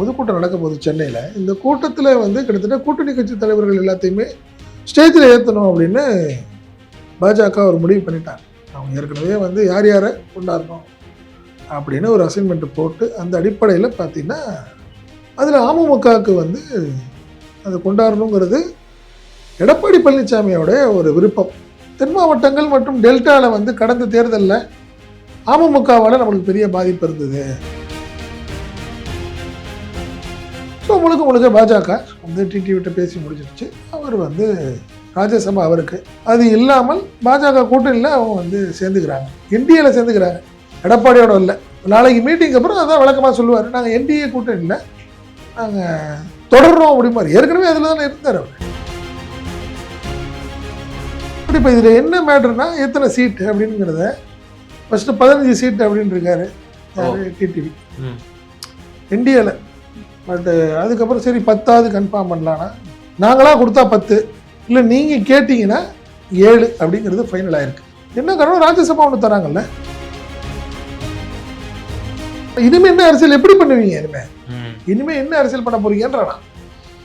பொதுக்கூட்டம் நடக்க போகுது சென்னையில். இந்த கூட்டத்தில் வந்து கிட்டத்தட்ட கூட்டணி கட்சி தலைவர்கள் எல்லாத்தையுமே ஸ்டேஜில் ஏற்றணும் அப்படின்னு பாஜக ஒரு முடிவு பண்ணிட்டாங்க. அவங்க ஏற்கனவே வந்து யார் யாரை கொண்டாடணும் அப்படின்னு ஒரு அசைன்மெண்ட் போட்டு அந்த அடிப்படையில் பார்த்தீங்கன்னா அதில் அமமுகவுக்கு வந்து அதை கொண்டாடணுங்கிறது எடப்பாடி பழனிசாமியோட ஒரு விருப்பம். தென் மாவட்டங்கள் மற்றும் டெல்டாவில் வந்து கடந்த தேர்தலில் அமமுகவால் நம்மளுக்கு பெரிய பாதிப்பு இருந்தது. ஸோ முழுக்க பாஜக வந்து டிடிவிட்ட பேசி முடிச்சிருச்சு. அவர் வந்து ராஜ்யசபா அவருக்கு. அது இல்லாமல் பாஜக கூட்டணியில் அவங்க வந்து சேர்ந்துக்கிறாங்க, என்டிஏல சேர்ந்துக்கிறாங்க. எடப்பாடியோட இல்லை. நாளைக்கு மீட்டிங் அப்புறம் அதான் வழக்கமாக சொல்லுவார், நாங்கள் என்டிஏ கூட்டணியில் நாங்கள் தொடர்றோம் அப்படிமாரி. ஏற்கனவே அதில் தானே இருந்தார் அவர். இப்போ இதில் என்ன மேட்ருனா எத்தனை சீட்டு அப்படிங்கிறத ஃபஸ்ட்டு 15 சீட்டு அப்படின்னு இருக்காரு டிடிவி என்டிஏல. பட்டு அதுக்கப்புறம் சரி 10வது கன்ஃபார்ம் பண்ணலான்னா நாங்களாக கொடுத்தா 10, இல்லை நீங்கள் கேட்டிங்கன்னா 7 அப்படிங்கிறது ஃபைனல் ஆயிருக்கு. என்ன காரணம், ராஜ்யசபா ஒன்று தராங்கல்ல. இனிமேல் என்ன அரசியல் எப்படி பண்ணுவீங்க? இனிமேல் என்ன அரசியல் பண்ண போறீங்கன்றானா.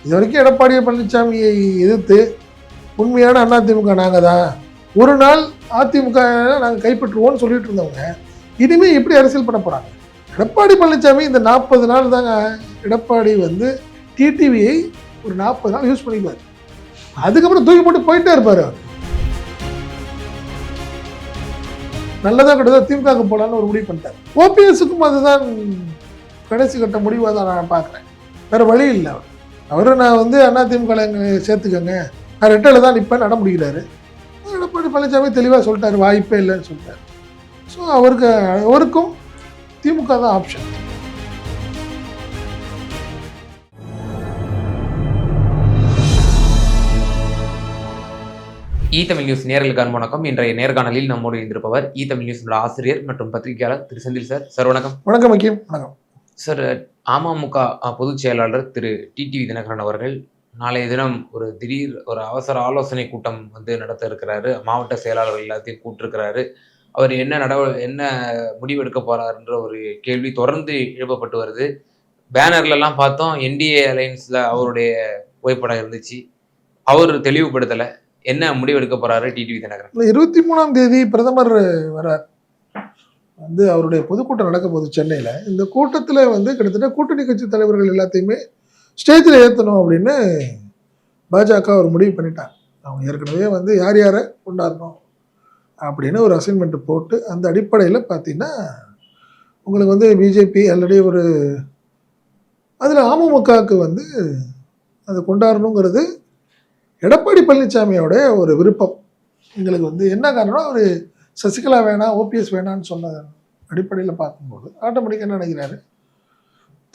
இது வரைக்கும் எடப்பாடி பழனிசாமியை எதிர்த்து உண்மையான அதிமுக நாங்கள் தான், ஒரு நாள் அதிமுக நாங்கள் கைப்பற்றுவோம்னு சொல்லிட்டு இருந்தவங்க இனிமேல் எப்படி அரசியல் பண்ண போகிறாங்க? எடப்பாடி பழனிசாமி இந்த 40 நாள் தாங்க எடப்பாடி வந்து டிடிவியை ஒரு 40 நாள் யூஸ் பண்ணிக்குவார். அதுக்கப்புறம் தூக்கி போட்டு போயிட்டே இருப்பார். அவர் நல்லதாக கிட்டதா திமுக போகலான்னு ஒரு முடிவு பண்ணிட்டார். ஓபிஎஸ்க்கும் அதுதான் கடைசி கட்ட முடிவாக தான் நான் பார்க்குறேன். வேறு வழி இல்லை. அவரை நான் வந்து அதிமுக சேர்த்துக்கங்க, நான் ரெட்டில் தான் நிற்பேன் நட முடிகிறாரு. எடப்பாடி பழனிசாமி தெளிவாக சொல்லிட்டாரு, வாய்ப்பே இல்லைன்னு சொல்லிட்டார். ஸோ அவருக்கும் திமுக தான் ஆப்ஷன். தமிழ் நியூஸ் நேயர்களுக்கான வணக்கம். இன்றைய நேர்காணலில் நம்மோடு இருந்திருப்பவர் தமிழ் நியூஸ் ஆசிரியர் மற்றும் பத்திரிகையாளர் திரு செந்தில் சார். சார் வணக்கம். வணக்கம் முக்கியம். வணக்கம் சார். அமமுக பொதுச் செயலாளர் திரு டிடிவி தினகரன் அவர்கள் நாளைய தினம் ஒரு திடீர் ஒரு அவசர ஆலோசனை கூட்டம் வந்து நடத்த இருக்கிறாரு. மாவட்ட செயலாளர்கள் எல்லாத்தையும் கூட்டிருக்கிறாரு. அவர் என்ன முடிவெடுக்க போறாருன்ற ஒரு கேள்வி தொடர்ந்து எழுப்பப்பட்டு வருது. பேனர்லாம் பார்த்தோம், என்டிஏ அலையன்ஸ்ல அவருடைய புகைப்படம் இருந்துச்சு. அவர் தெளிவுபடுத்தலை, என்ன முடிவெடுக்க போறாரு டிடிவி தினகரன்? 23ஆம் தேதி பிரதமர் வரார். வந்து அவருடைய பொதுக்கூட்டம் நடக்க போகுது சென்னையில். இந்த கூட்டத்தில் வந்து கிட்டத்தட்ட கூட்டணி கட்சி தலைவர்கள் எல்லாத்தையுமே ஸ்டேஜில் ஏற்றணும் அப்படின்னு பாஜக ஒரு முடிவு பண்ணிட்டாங்க. அவங்க ஏற்கனவே வந்து யார் யாரை கொண்டாடணும் அப்படின்னு ஒரு அசைன்மெண்ட் போட்டு அந்த அடிப்படையில் பார்த்தீங்கன்னா உங்களுக்கு வந்து பிஜேபி ஆல்ரெடி ஒரு அதில் அமமுகவுக்கு வந்து அதை கொண்டாடணுங்கிறது எடப்பாடி பழனிசாமியோட ஒரு விருப்பம். எங்களுக்கு வந்து என்ன காரணம், அவர் சசிகலா வேணாம் ஓபிஎஸ் வேணான்னு சொன்ன அடிப்படையில் பார்க்கும்போது ஆட்டோமேட்டிக்காக என்ன நினைக்கிறாரு,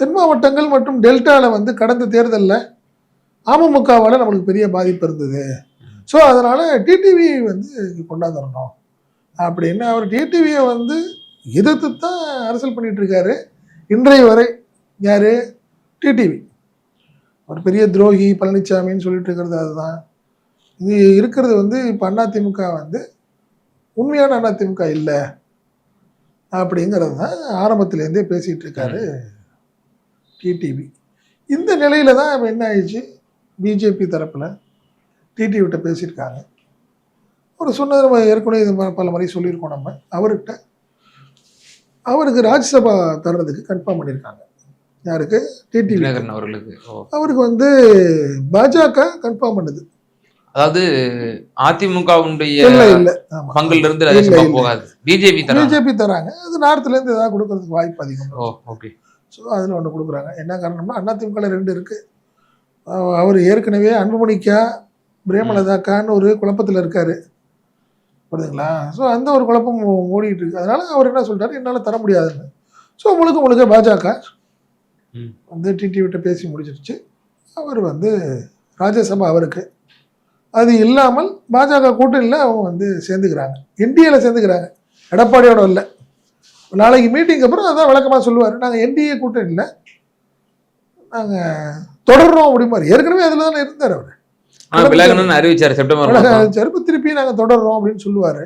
தென் மாவட்டங்கள் மற்றும் டெல்டாவில் வந்து கடந்த தேர்தலில் அமமுகவால் நம்மளுக்கு பெரிய பாதிப்பு இருந்தது. ஸோ அதனால் டிடிவி வந்து கொண்டாந்துடணும் அப்படின்னு அவர் டிடிவியை வந்து எதிர்த்து தான் அரசியல் பண்ணிகிட்ருக்காரு இன்றைய வரை. யார்? டிடிவி. ஒரு பெரிய துரோகி பழனிசாமின்னு சொல்லிட்டு இருக்கிறது அதுதான். இது இருக்கிறது வந்து இப்போ அதிமுக வந்து உண்மையான அதிமுக இல்லை அப்படிங்கிறது தான் ஆரம்பத்துலேருந்தே பேசிகிட்டு இருக்காரு டிடிவி. இந்த நிலையில் தான் என்ன ஆயிடுச்சு, பிஜேபி தரப்பில் டிடிவிட்ட பேசியிருக்காங்க. அவர் சொன்னது நம்ம ஏற்கனவே இது பல முறை சொல்லியிருக்கோம். நம்ம அவருக்கு ராஜ்யசபா தர்றதுக்கு கன்ஃபார்ம் பண்ணியிருக்காங்க. யாருக்கு? டிடிவி அவர்களுக்கு. அவருக்கு வந்து பாஜக கன்ஃபார்ம் பண்ணுது. அதாவது அதிமுகவுடைய பங்கில் இருந்து போகாது, பிஜேபி தராங்க. அது நார்த்ல இருந்து ஏதாவது கொடுக்கறதுக்கு வாய்ப்பு அதிகம். ஓகே. ஸோ அதில் ஒன்று கொடுக்குறாங்க. என்ன காரணம்னா அதிமுக 2 இருக்கு. அவர் ஏற்கனவே அன்புமணிக்கா பிரேமலதாக்கான்னு ஒரு குழப்பத்தில் இருக்காரு, புரியுதுங்களா? ஸோ அந்த ஒரு குழப்பம் ஓடிட்டு இருக்கு. அதனால அவர் என்ன சொல்றாரு, என்னால் தர முடியாதுன்னு. ஸோ முழுக்க பாஜக வந்து டிடிவிட்ட பேசி முடிச்சிருச்சு. அவர் வந்து ராஜ்யசபா அவருக்கு. அது இல்லாமல் பாஜக கூட்டணியில் அவங்க வந்து சேர்ந்துக்கிறாங்க, என்டிஏல சேர்ந்துக்கிறாங்க. எடப்பாடியோட இல்லை. நாளைக்கு மீட்டிங் அப்புறம் அதான் வழக்கமாக சொல்லுவார், நாங்கள் என்டிஏ கூட்டணியில் நாங்கள் தொடர்றோம் அப்படிமாரி. ஏற்கனவே அதில் தானே இருந்தார் அவர். அறிவிச்சார் செப்டம்பர் அறிவிச்சார். இப்போ திருப்பி நாங்கள் தொடர்றோம் அப்படின்னு சொல்லுவார்.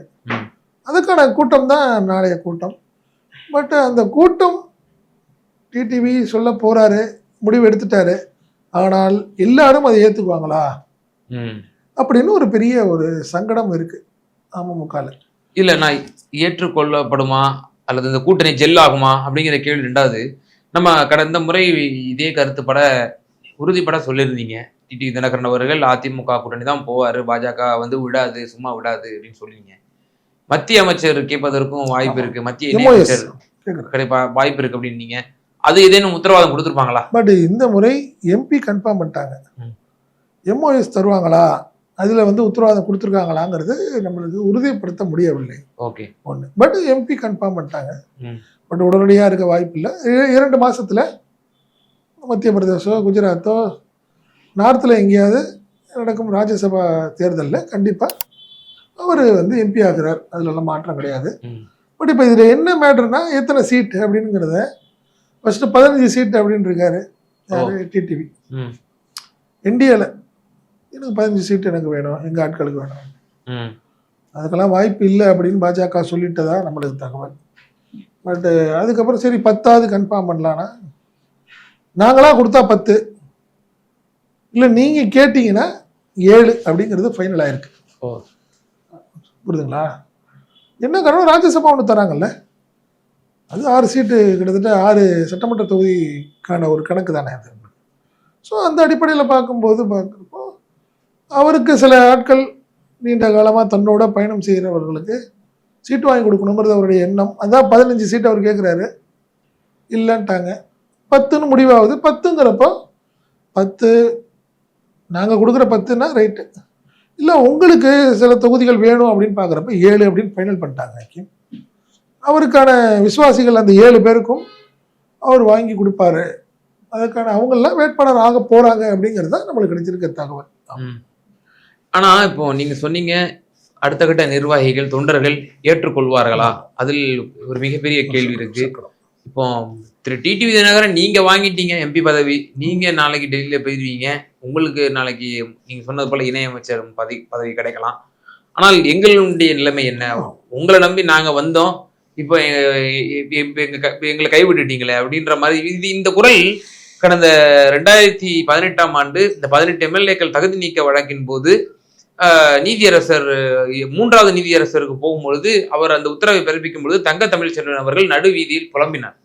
அதுக்கான கூட்டம் தான் நாளைய கூட்டம். பட் அந்த கூட்டம் டிடிவி சொல்ல போகிறாரு, முடிவு எடுத்துட்டாரு. ஆனால் எல்லாரும் அதை ஏத்துக்குவாங்களா அப்படின்னு ஒரு பெரிய ஒரு சங்கடம் இருக்கு அமமுகல. இல்ல நான் ஏற்றுக்கொள்ளப்படுமா அல்லது இந்த கூட்டணி ஜெல் ஆகுமா அப்படிங்கிற கேள்வி ரெண்டாவது. நம்ம கடந்த முறை இதே கருத்துப்பட உறுதிப்பட சொல்லியிருந்தீங்க. டிடிவி தினகரன் அவர்கள் அதிமுக கூட்டணி தான் போவாரு, பாஜக வந்து விடாது, சும்மா விடாது அப்படின்னு சொல்லுவீங்க. மத்திய அமைச்சர் கேட்பதற்கும் வாய்ப்பு இருக்கு, மத்திய இணையமைச்சர் வாய்ப்பு இருக்கு அப்படின்னீங்க. அது ஏதேனும் உத்தரவாதம் கொடுத்துருப்பாங்களா? பட் இந்த முறை எம்பி கன்ஃபார்ம் பண்ணிட்டாங்க. எம்ஓஎஸ் தருவாங்களா, அதுல வந்து உத்தரவாதம் கொடுத்துருக்காங்களாங்கிறது நம்மளுக்கு உறுதிப்படுத்த முடியவில்லை. ஓகே, ஒன்று. பட் எம்பி கன்ஃபார்ம் பண்ணிட்டாங்க. பட் உடனடியாக இருக்க வாய்ப்பு இல்லை. 2 மாசத்துல மத்திய பிரதேசோ குஜராத்தோ நார்த்தில் எங்கேயாவது நடக்கும் ராஜ்யசபா தேர்தலில் கண்டிப்பாக அவர் வந்து எம்பி ஆகிறார். அதுலலாம் மாற்றம் கிடையாது. பட் இப்போ இதில் என்ன மேட்டர்னா எத்தனை சீட்டு அப்படிங்கிறத ஃபஸ்ட்டு 15 சீட்டு அப்படின்னு இருக்காரு டிடிவி. என்டிஏல எனக்கு 15 சீட்டு எனக்கு வேணும், எங்கள் ஆட்களுக்கு வேணும். அதுக்கெல்லாம் வாய்ப்பு இல்லை அப்படின்னு பாஜக சொல்லிட்டதா நம்மளுக்கு தகவல். பட்டு அதுக்கப்புறம் சரி 10ஆவது கன்ஃபார்ம் பண்ணலான்னா, நாங்களாக கொடுத்தா 10, இல்லை நீங்கள் கேட்டிங்கன்னா 7 அப்படிங்கிறது ஃபைனல் ஆயிருக்கு. புரியுதுங்களா? என்ன காரணம், ராஜ்யசபா ஒன்று தராங்கல்ல, அது 6 சீட்டு, கிட்டத்தட்ட 6 சட்டமன்ற தொகுதிக்கான ஒரு கணக்கு தானே அது. ஸோ அந்த அடிப்படையில் பார்க்குறப்போ அவருக்கு சில ஆட்கள் நீண்ட காலமாக தன்னோட பயணம் செய்கிறவர்களுக்கு சீட்டு வாங்கி கொடுக்கணுங்கிறது அவருடைய எண்ணம். அதான் 15 சீட்டு அவர் கேட்குறாரு, இல்லைன்ட்டாங்க. 10ன்னு முடிவாகுது. 10ங்கிறப்போ 10 நாங்கள் கொடுக்குற 10ன்னா ரைட்டு, இல்லை உங்களுக்கு சில தொகுதிகள் வேணும் அப்படின்னு பார்க்குறப்ப 7 அப்படின்னு ஃபைனல் பண்ணிட்டாங்க. அவருக்கான விசுவாசிகள் அந்த 7 பேருக்கும் அவர் வாங்கி கொடுப்பாரு. அதுக்கான அவங்கெல்லாம் வேட்பாளர் ஆக போறாங்க அப்படிங்கிறது தான் நம்மளுக்கு கிடைச்சிருக்க தகவல். ஆனா இப்போ நீங்க சொன்னீங்க அடுத்த கட்ட நிர்வாகிகள் தொண்டர்கள் ஏற்றுக்கொள்வார்களா, அதில் ஒரு மிகப்பெரிய கேள்வி இருக்கு. இப்போ திரு டிடிவி தினகரன் நீங்க வாங்கிட்டீங்க எம்பி பதவி, நீங்க நாளைக்கு டெல்லியில போயிடுவீங்க, உங்களுக்கு நாளைக்கு நீங்க சொன்னது போல இணையமைச்சர் பதவி கிடைக்கலாம். ஆனால் எங்களுடைய நிலைமை என்ன, உங்களை நம்பி நாங்க வந்தோம், இப்போ எங்களை கைவிட்டுட்டீங்களே அப்படின்ற மாதிரி இந்த குரல் கடந்த 2018ஆம் ஆண்டு இந்த 18 எம்எல்ஏக்கள் தகுதி நீக்க வழக்கின் போது நீதியரசர் 3வது நீதியரசருக்கு போகும்பொழுது அவர் அந்த உத்தரவை பிறப்பிக்கும் பொழுது தங்க தமிழ்ச்செல்வன் அவர்கள் நடு வீதியில் புலம்பினார்.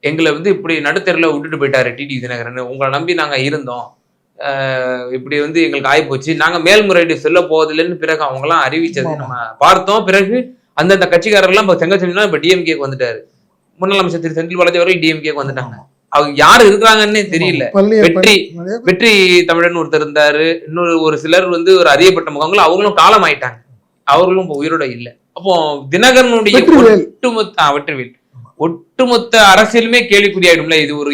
எங்களை வந்து இப்படி நடுத்தெருல விட்டுட்டு போயிட்டாரு டிடிவி தினகரன், உங்களை நம்பி நாங்க இருந்தோம், இப்படி வந்து எங்களுக்கு ஆயிப்போச்சு, நாங்க மேல்முறையீடு செல்ல போவதில்லைன்னு பிறகு அவங்க எல்லாம் அறிவிச்சது நம்ம பார்த்தோம். பிறகு அந்தந்த கட்சிக்காரர்லாம் இப்போ தங்கச்செல்வன் இப்ப டிஎம்கேக்கு வந்துட்டாரு, முன்னாள் அமைச்சர் திரு செந்தில் பாலாஜி அவர்கள் டிஎம்கேக்கு வந்துட்டாங்க. அவங்க யாரு இருக்கிறாங்கன்னே தெரியல. வெற்றி தமிழன் ஒருத்தர் இருந்தாரு, இன்னொரு ஒரு சிலர் வந்து ஒரு அறியப்பட்ட முகங்கள், அவங்களும் காலம் ஆயிட்டாங்க, அவர்களும் இப்போ உயிரோட இல்லை. அப்போ தினகரனுடைய ஒட்டுமொத்த அரசியலுமே கேள்விக்குறியாயிடும்ல. இது ஒரு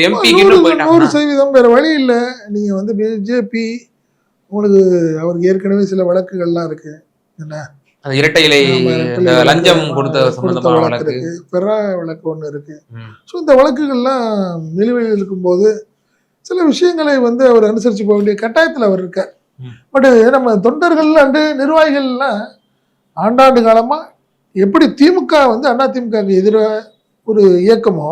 எம்பி போயிட்டாங்க. 100% வேற வழி இல்லை. நீங்க வந்து பிஜேபி உங்களுக்கு அவருக்கு ஏற்கனவே சில வழக்குகள்லாம் இருக்கு. என்ன இரட்டை இலை லஞ்சம் கொடுத்த சம்பந்தமான வழக்கு இருக்கு, பெறா வழக்கு ஒன்று இருக்கு. ஸோ இந்த வழக்குகள்லாம் நிலுவையில் இருக்கும்போது சில விஷயங்களை வந்து அவர் அனுசரித்து போக வேண்டிய கட்டாயத்தில் அவர் இருக்கார். பட் நம்ம தொண்டர்கள் அண்டு நிர்வாகிகள்லாம் ஆண்டாண்டு காலமாக எப்படி திமுக வந்து அதிமுகவுக்கு எதிராக ஒரு இயக்கமோ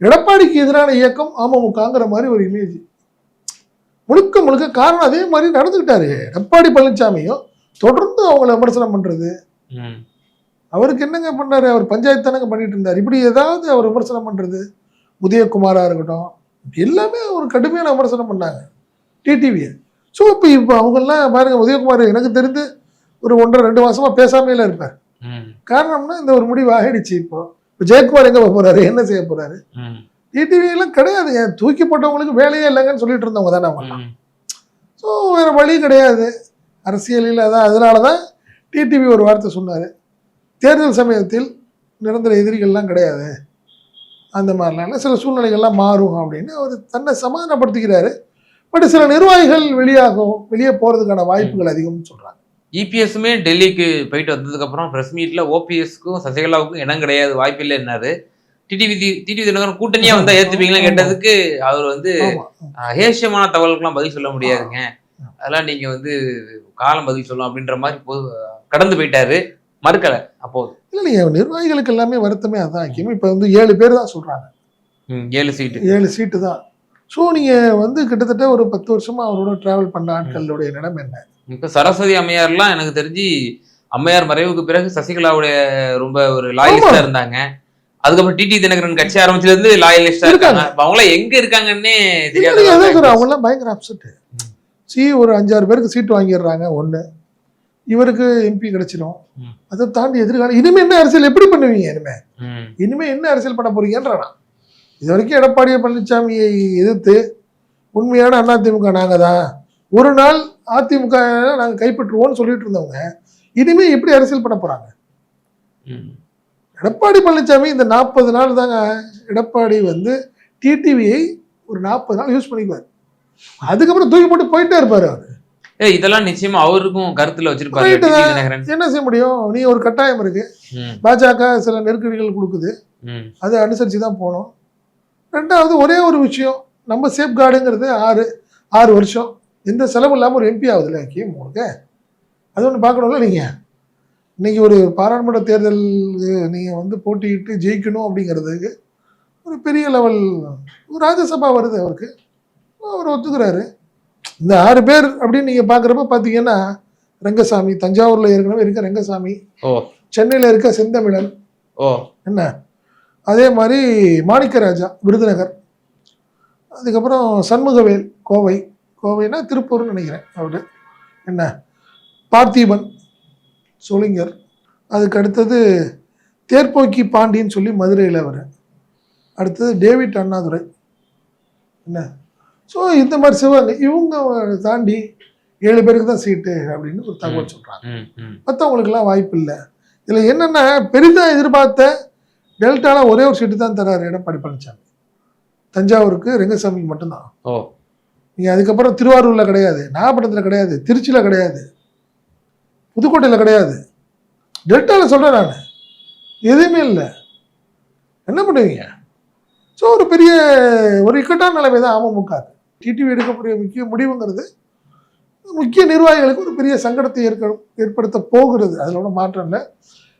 எடப்பாடிக்கு எதிரான இயக்கம் அமமுகங்கிற மாதிரி ஒரு இமேஜ் முழுக்க முழுக்க காரணம் அதே மாதிரி நடந்துக்கிட்டாரு. எடப்பாடி பழனிசாமியும் தொடர்ந்து அவங்கள விமர்சனம் பண்றது, அவருக்கு என்னங்க பண்ணாரு, அவர் பஞ்சாயத்து தானங்க பண்ணிட்டு இருந்தார், இப்படி ஏதாவது அவர் விமர்சனம் பண்றது, உதயகுமாரா இருக்கட்டும், எல்லாமே ஒரு கடுமையான விமர்சனம் பண்ணாங்க டிடிவியை. ஸோ இப்போ அவங்கெல்லாம் பாருங்க, உதயகுமார் எனக்கு தெரிந்து ஒரு 1.5-2 மாசமா பேசாமையில இருப்பார். காரணம்னா இந்த ஒரு முடிவு ஆகிடுச்சு. இப்போ ஜெயக்குமார் எங்க போறாரு, என்ன செய்ய போறாரு, டிடிவி எல்லாம் கிடையாது, தூக்கி போட்டவங்களுக்கு வேலையே இல்லைங்கன்னு சொல்லிட்டு இருந்தவங்க தானே அவங்கலாம். ஸோ வேற வழி கிடையாது அரசியலில். அதான் அதனாலதான் டிடிவி ஒரு வார்த்தை சொன்னாரு, தேர்தல் சமயத்தில் நிரந்தர எதிரிகள்லாம் கிடையாது, அந்த மாதிரிலாம் சில சூழ்நிலைகள்லாம் மாறும் அப்படின்னு அவர் தன்னை சமாதானப்படுத்திக்கிறாரு. பட் சில நிர்வாகிகள் வெளியே போறதுக்கான வாய்ப்புகள் அதிகம்னு சொல்றாங்க. இபிஎஸ்ஸுமே டெல்லிக்கு போயிட்டு வந்ததுக்கு அப்புறம் பிரஸ் மீட்ல ஓபிஎஸ்க்கும் சசிகலாவுக்கும் இடம் கிடையாது, வாய்ப்பு இல்லை என்னாரு. டிடிவி தினகரன் கூட்டணியா வந்தா ஏத்துப்பீங்களா கேட்டதுக்கு அவர் வந்து ஹேஷியமான தகவலுக்குலாம் பதில் சொல்ல முடியாதுங்க, அதெல்லாம் நீங்க வந்து காலம் பதில் சொல்லலாம் அப்படின்ற மாதிரி கடந்து போயிட்டாரு, மறுக்கலை. அப்போ இல்லை, நீங்க நிர்வாகிகளுக்கு எல்லாமே வருத்தமே அதான். இப்ப வந்து 7 பேர் தான் சொல்றாங்க, 7 சீட்டு தான். ஸோ நீங்கள் வந்து கிட்டத்தட்ட ஒரு 10 வருஷமா அவரோட டிராவல் பண்ண ஆட்களுடைய நிலைமை என்ன? இப்போ சரஸ்வதி அம்மையார்லாம் எனக்கு தெரிஞ்சு அம்மையார் மறைவுக்கு பிறகு சசிகலாவுடைய ரொம்ப ஒரு லாயலிஸ்டா இருந்தாங்க. அதுக்கப்புறம் டிடி தினகரன் கட்சி ஆரம்பிச்சதுல இருந்து லாயலிஸ்டா இருக்காங்க. அவங்கள எங்க இருக்காங்கன்னே தெரியாது. அவங்க எல்லாம் பயங்கர அப்செட். ஒரு 5-6 பேருக்கு சீட்டு வாங்கிடுறாங்க. ஒண்ணு இவருக்கு எம்பி கிடைச்சிடும். அதை தாண்டி எதிர்காலம் இனிமே என்ன அரசியல் எப்படி பண்ணுவீங்க? இனிமே என்ன அரசியல் பண்ண போறீங்கன்றானா? இது வரைக்கும் எடப்பாடி பழனிசாமியை எதிர்த்து உண்மையான அதிமுக நாங்க தான், ஒரு நாள் அதிமுக நாங்க கைப்பற்றுவோம்னு சொல்லிட்டு இருந்தவங்க இனிமே எப்படி அரசியல் பண்ண போறாங்க? எடப்பாடி பழனிசாமி இந்த 40 நாள் தாங்க எடப்பாடி வந்து டிடிவியை ஒரு 40 நாள் யூஸ் பண்ணிக்குவார். அதுக்கப்புறம் தூக்கி போட்டு போயிட்டே இருப்பாரு அவரு. இதெல்லாம் நிச்சயமா அவருக்கும் கருத்துல வச்சிருப்பாரு. என்ன செய்ய முடியும்? நீ ஒரு கட்டாயம் இருக்கு. பாஜக சில நெருக்கடிகள் கொடுக்குது, அதை அனுசரிச்சு தான் போகணும். ரெண்டாவது ஒரே ஒரு விஷயம், நம்ம சேஃப் கார்டுங்கிறது 6 வருஷம் எந்த செலவு இல்லாமல் ஒரு எம்பி ஆகுதுல்ல உங்களுக்கு. அது ஒன்று பார்க்கணும்ல. நீங்கள் இன்னைக்கு ஒரு பாராளுமன்ற தேர்தல் நீங்கள் வந்து போட்டியிட்டு ஜெயிக்கணும் அப்படிங்கிறதுக்கு ஒரு பெரிய லெவல் ராஜ்யசபா வருது அவருக்கு, அவர் ஒத்துக்கிறாரு. இந்த 6 பேர் அப்படின்னு நீங்கள் பார்க்குறப்ப பார்த்தீங்கன்னா ரங்கசாமி தஞ்சாவூரில் ஏற்கனவே இருக்க ரங்கசாமி, சென்னையில் இருக்க செந்தமிழன், என்ன அதே மாதிரி மாணிக்கராஜா விருதுநகர், அதுக்கப்புறம் சண்முகவேல் கோவைனா திருப்பூர்னு நினைக்கிறேன் அவரு, என்ன பார்த்திபன் சோளிங்கர், அதுக்கு அடுத்தது தேர்ப்போக்கி பாண்டின்னு சொல்லி மதுரையில் அவர், அடுத்தது டேவிட் அண்ணாதுரை, என்ன. ஸோ இந்த மாதிரி சிவகங்கை இவங்க தாண்டி 7 பேருக்கு தான் சீட்டு அப்படின்னு ஒரு தகவல் சொல்கிறாங்க. மற்றவங்களுக்கெல்லாம் வாய்ப்பு இல்லை. இதில் என்னென்னா பெரிதாக எதிர்பார்த்த டெல்டாவில் ஒரே ஒரு சீட்டு தான் தராரு எடப்பாடி பழனிசாமி. தஞ்சாவூருக்கு ரெங்கசாமிக்கு மட்டும்தான். நீங்கள் அதுக்கப்புறம் திருவாரூரில் கிடையாது, நாகப்பட்டினத்தில் கிடையாது, திருச்சியில் கிடையாது, புதுக்கோட்டையில் கிடையாது. டெல்டாவில் சொல்கிறேன் நான், எதுவுமே இல்லை. என்ன பண்ணுவீங்க? ஸோ ஒரு பெரிய ஒரு இக்கட்டான நிலைமை தான் அமமுக. டிடிவி எடுக்கக்கூடிய முக்கிய முடிவுங்கிறது முக்கிய நிர்வாகிகளுக்கு ஒரு பெரிய சங்கடத்தை ஏற்படுத்த போகிறது. அதில் ஒன்றும் மாற்றம் இல்லை.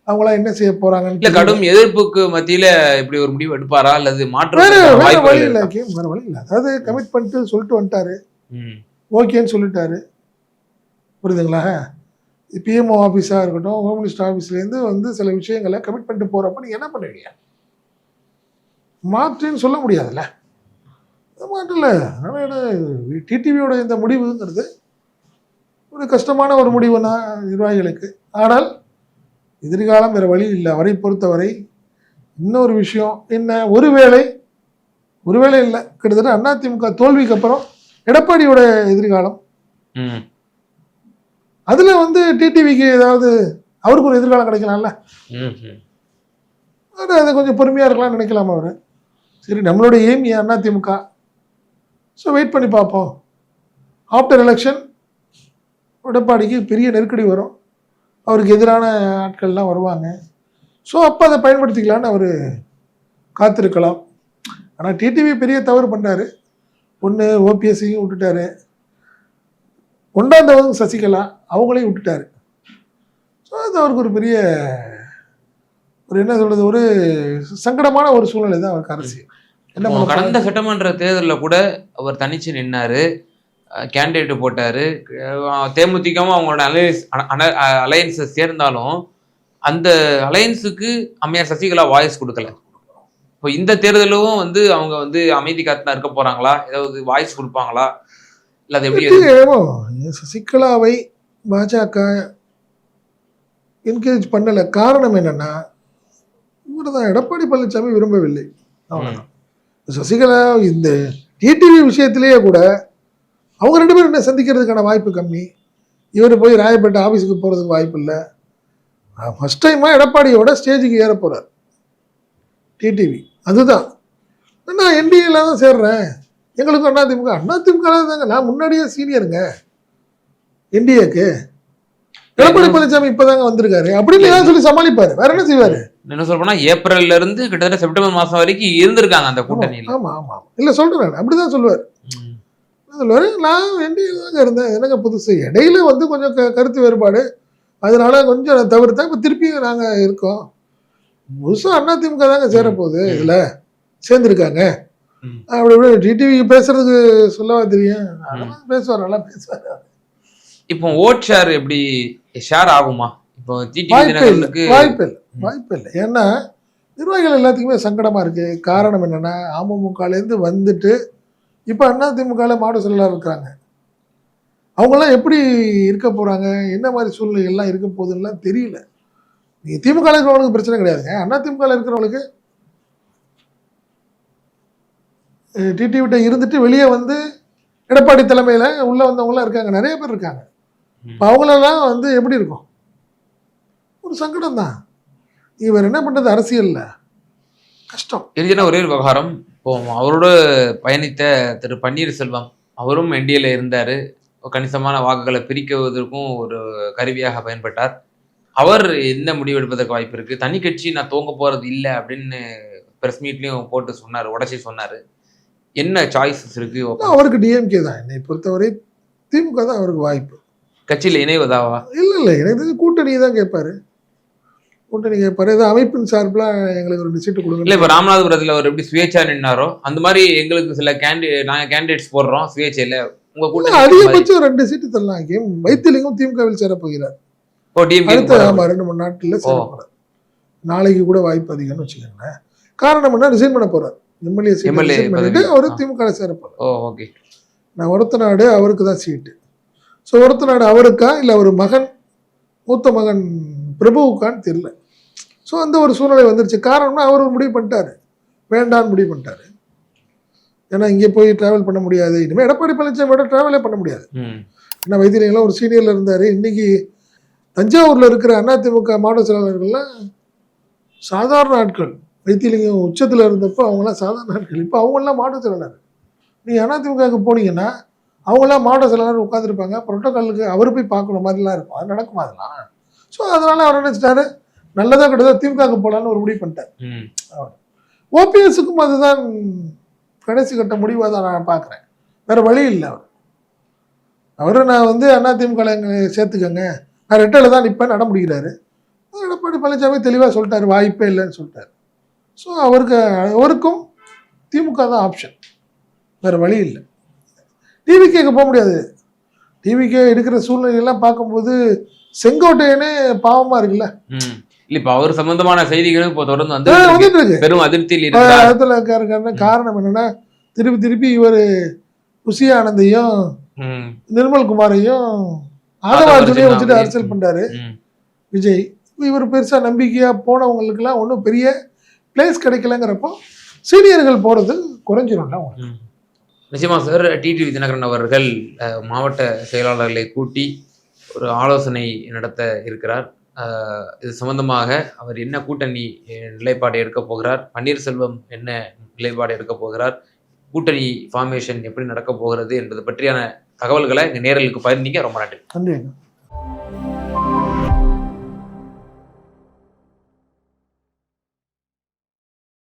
அவங்களாம் என்ன செய்ய போறாங்கன்னு கடும் எதிர்ப்புக்கு மத்தியில இப்படி ஒரு முடிவு எடுப்பாரா அல்லது மாற்றம்? வேற வழி இல்லை. அதாவது கமிட் பண்ணிட்டு சொல்லிட்டு வந்துட்டாரு, ஓகேன்னு சொல்லிட்டாரு, புரியுதுங்களா? பிஎம்ஓ ஆஃபீஸாக இருக்கட்டும், ஹோம் மினிஸ்டர் ஆஃபீஸ்லேருந்து வந்து சில விஷயங்களை கமிட் பண்ணிட்டு போகிறப்ப நீங்கள் என்ன பண்ணுவீங்க? மாற்றுன்னு சொல்ல முடியாதுல்ல. மாற்றில்ல. அதனால் டிடிவியோட இந்த முடிவுங்கிறது ஒரு கஷ்டமான ஒரு முடிவு தான் நிர்வாகிகளுக்கு. ஆனால் எதிர்காலம் வேறு வழி இல்லை. அவரை பொறுத்தவரை இன்னொரு விஷயம் என்ன, ஒருவேளை இல்லை, கிட்டத்தட்ட அதிமுக தோல்விக்கு அப்புறம் எடப்பாடியோட எதிர்காலம், அதுல வந்து டிடிவிக்கு ஏதாவது அவருக்கு ஒரு எதிர்காலம் கிடைக்கலாம்ல. அது கொஞ்சம் பொறுமையா இருக்கலாம்னு நினைக்கலாம் அவரு. சரி, நம்மளோட எய்ம் அதிமுக. ஸோ வெயிட் பண்ணி பார்ப்போம். ஆஃப்டர் எலெக்ஷன் எடப்பாடிக்கு பெரிய நெருக்கடி வரும், அவருக்கு எதிரான ஆட்கள்லாம் வருவாங்க. ஸோ அப்போ அதை பயன்படுத்திக்கலான்னு அவர் காத்திருக்கலாம். ஆனால் டிடிவி பெரிய தவறு பண்ணார். ஒன்று ஓபிஎஸ்ஸையும் விட்டுட்டாரு, கொண்டாந்தவங்க சசிகலா அவங்களையும் விட்டுட்டாரு. ஸோ அது அவருக்கு ஒரு பெரிய ஒரு என்ன சொல்றது, ஒரு சங்கடமான ஒரு சூழ்நிலை தான் அவருக்கு அரசியல். கடந்த சட்டமன்ற தேர்தலில் கூட அவர் தனிச்சு நின்னாரு, கேண்டிடேட் போட்டாரு. தேமுதிகவும் அவங்களோட அலையன்ஸை சேர்ந்தாலும் அந்த அலையன்ஸுக்கு அம்மையார் சசிகலா வாய்ஸ் கொடுக்கல. இப்போ இந்த தேர்தலும் வந்து அவங்க வந்து அமைதி காத்துனா இருக்க போறாங்களா, ஏதாவது வாய்ஸ் கொடுப்பாங்களா, இல்லை அது எப்படி? சசிகலாவை பாஜக என்கரேஜ் பண்ணல. காரணம் என்னன்னா, இவர்தான் எடப்பாடி பழனிசாமி விரும்பவில்லை. அவ்வளவுதான். சசிகலா இந்த டிடிவி விஷயத்திலேயே கூட அவங்க 2 பேரும் என்ன சந்திக்கிறதுக்கான வாய்ப்பு கம்மி. இவர் போய் ராயப்பேட்டை ஆஃபீஸுக்கு போகிறதுக்கு வாய்ப்பு இல்லை. ஃபர்ஸ்ட் டைமாக எடப்பாடியோட ஸ்டேஜுக்கு ஏற போகிறார் டிடிவி. அதுதான் நான் என்டிஏல தான் சேர்றேன், எங்களுக்கும் அதிமுக தாங்க, நான் முன்னாடியே சீனியருங்க என்டிஏக்கு. எடப்பாடி பழனிசாமி இப்பதாங்க வந்திருக்காரு அப்படின்னு சொல்லி சமாளிப்பாரு. வேற என்ன செய்வாரு? என்ன சொல்றேன்னா, ஏப்ரல்ல இருந்து கிட்டத்தட்ட செப்டம்பர் மாசம் வரைக்கும் இருந்திருக்காங்க அந்த கூட்டணியில். ஆமா ஆமா இல்ல சொல்றேன், அப்படிதான் சொல்லுவார். நான் என்டிஏ தாங்க இருந்தேன், எனக்கு புதுசு. இடையில வந்து கொஞ்சம் கருத்து வேறுபாடு, அதனால கொஞ்சம் நான் தவிர்த்தேன். இப்போ திருப்பியும் நாங்கள் இருக்கோம். புதுசாக அதிமுக தாங்க சேரப்போகுது, இதில் சேர்ந்துருக்காங்க. அப்படி இப்படி டிடிவிக்கு பேசுறதுக்கு சொல்லவா தெரியும், அதெல்லாம் பேசுவார், நல்லா பேசுவார். இப்போ ஓட் ஷேர் எப்படி ஷேர் ஆகுமா? இப்போ வாய்ப்பு இல்லை. ஏன்னா நிர்வாகிகள் எல்லாத்துக்குமே சங்கடமா இருக்கு. காரணம் என்னன்னா, அமமுகலேருந்து வந்துட்டு இப்போ அதிமுகவில் மாவட்ட செயலாளர் இருக்கிறாங்க. அவங்கெல்லாம் எப்படி இருக்க போறாங்க, என்ன மாதிரி சூழ்நிலைகள்லாம் இருக்க போகுதுன்னா தெரியல. நீங்க திமுக இருக்கிறவங்களுக்கு பிரச்சனை கிடையாதுங்க. அதிமுக இருக்கிறவங்களுக்கு டிடிவிட்ட இருந்துட்டு வெளியே வந்து எடப்பாடி தலைமையில உள்ள வந்தவங்களாம் இருக்காங்க, நிறைய பேர் இருக்காங்க. இப்போ அவங்களெல்லாம் வந்து எப்படி இருக்கும், ஒரு சங்கடம் தான். இவர் என்ன பண்றது, அரசியல்ல கஷ்டம். இறுதியான ஒரே ஒரு விவகாரம், இப்போ அவரோட பயணித்த திரு பன்னீர்செல்வம் அவரும் என்டிஏல இருந்தாரு, கணிசமான வாக்குகளை பிரிக்குவதற்கும் ஒரு கருவியாக பயன்பட்டார். அவர் என்ன முடிவு எடுப்பதற்கு வாய்ப்பு இருக்கு? தனி கட்சி நான் துவங்க போறது இல்லை அப்படின்னு பிரஸ் மீட்லயும் போட்டு சொன்னாரு, உடச்சி சொன்னாரு. என்ன சாய்ஸஸ் இருக்கு அவருக்கு? டிஎம்கே தான் என்னை பொறுத்தவரை, திமுக தான் அவருக்கு வாய்ப்பு. கட்சியில இணைவதாவா? இல்லை, எனக்கு கூட்டணி தான் கேட்பாரு. கூட்டணி கேட்பாரு, ஏதோ அமைப்பின் சார்பில் எங்களுக்கு ஒரு சீட்டு கொடுங்க. இல்லை, இப்போ ராமநாதபுரத்தில் அவர் எப்படி சுயேட்சா நின்னாரோ அந்த மாதிரி எங்களுக்கு சில நாங்கள் கேண்டிடேட்ஸ் போடுறோம் சுயேட்சையில், உங்க கூட்டணி அதிகபட்சம் 2 சீட்டு தரலாம். வைத்திலிங்கம் திமுகவில் சேர போகிறார். அடுத்த 2-3 நாட்கள்ல சேர போறார். நாளைக்கு கூட வாய்ப்பு அதிகம்னு வச்சுக்கோங்களேன். காரணம் என்ன, ரிசைன் பண்ண போறார். எம்எல்ஏ பண்ணிட்டு அவரு திமுக சேர போறார். நான் ஒருத்த நாடு அவருக்கு தான் சீட்டு. ஸோ ஒருத்த நாடு அவருக்கா இல்லை அவர் மகன் மூத்த மகன் பிரபுவுக்கான்னு தெரியல. ஸோ அந்த ஒரு சூழ்நிலை வந்துருச்சு. காரணம்னா அவர் முடிவு பண்ணிட்டாரு, வேண்டான்னு முடிவு பண்ணிட்டாரு. ஏன்னா இங்கே போய் டிராவல் பண்ண முடியாது, இனிமேல் எடப்பாடி பழனிசாமியோட டிராவலே பண்ண முடியாது. ஏன்னா வைத்தியலிங்கம்லாம் ஒரு சீனியர்ல இருந்தாரு. இன்னைக்கு தஞ்சாவூர்ல இருக்கிற அதிமுக மாவட்ட செயலாளர்கள்லாம் சாதாரண ஆட்கள். வைத்தியலிங்கம் உச்சத்தில் இருந்தப்போ அவங்களாம் சாதாரண ஆட்கள். இப்போ அவங்களாம் மாவட்ட செயலாளர். நீங்கள் அதிமுகவுக்கு போனீங்கன்னா அவங்களாம் மாவட்ட செயலாளர் உட்காந்துருப்பாங்க. புரோட்டோகாலுக்கு அவர் போய் பார்க்கணும் மாதிரிலாம் இருக்கும். அது நடக்குமா அதெல்லாம்? ஸோ அதனால அவர் நினைச்சிட்டாரு, நல்லதாக கிடையாது திமுகவுக்கு போகலான்னு ஒரு முடிவு பண்ணிட்டார். ஓபிஎஸ்க்கும் அதுதான் கடைசி கட்ட முடிவாக தான் நான் பார்க்குறேன். வேற வழி இல்லை. அவரு நான் வந்து அதிமுக சேர்த்துக்கங்க, நான் ரெட்டையில் தான் நிற்பேன் நட முடிகிறாரு. எடப்பாடி பழனிசாமி தெளிவாக சொல்லிட்டாரு, வாய்ப்பே இல்லைன்னு சொல்லிட்டாரு. ஸோ அவருக்கும் திமுக தான் ஆப்ஷன், வேற வழி இல்லை. டிவிகேக்கு போக முடியாது. டிவிகே இருக்கிற சூழ்நிலையெல்லாம் பார்க்கும்போது செங்கோட்டையனே பாவமா இருக்குல்ல. இப்ப அவர் சம்பந்தமான செய்திகளும் இப்போ தொடர்ந்து வந்துட்டு இருக்கு. பெரும் அதிருப்தியில் காரணம் என்னன்னா, திருப்பி இவர் புசி ஆனந்தையும் நிர்மல்குமாரையும் ஆதவார்ஜுனையும் வச்சுட்டு அரசியல் பண்றாரு விஜய். இவர் பெருசா நம்பிக்கையா போனவங்களுக்கு எல்லாம் ஒன்றும் பெரிய பிளேஸ் கிடைக்கலங்கிறப்போ சீனியர்கள் போறது குறைஞ்சிரும்ல. நிச்சயமா சார். டிடிவி தினகரன் அவர்கள் மாவட்ட செயலாளர்களை கூட்டி ஒரு ஆலோசனை நடத்த இருக்கிறார். இது சம்பந்தமாக அவர் என்ன கூட்டணி நிலைப்பாடு எடுக்க போகிறார், பன்னீர்செல்வம் என்ன நிலைப்பாடு எடுக்க போகிறார், கூட்டணி ஃபார்மேஷன் எப்படி நடக்க போகிறது என்பது பற்றியான தகவல்களை எங்கள் நேயர்களுக்கு பகிர்ந்தீங்க. ரொம்ப நன்றி.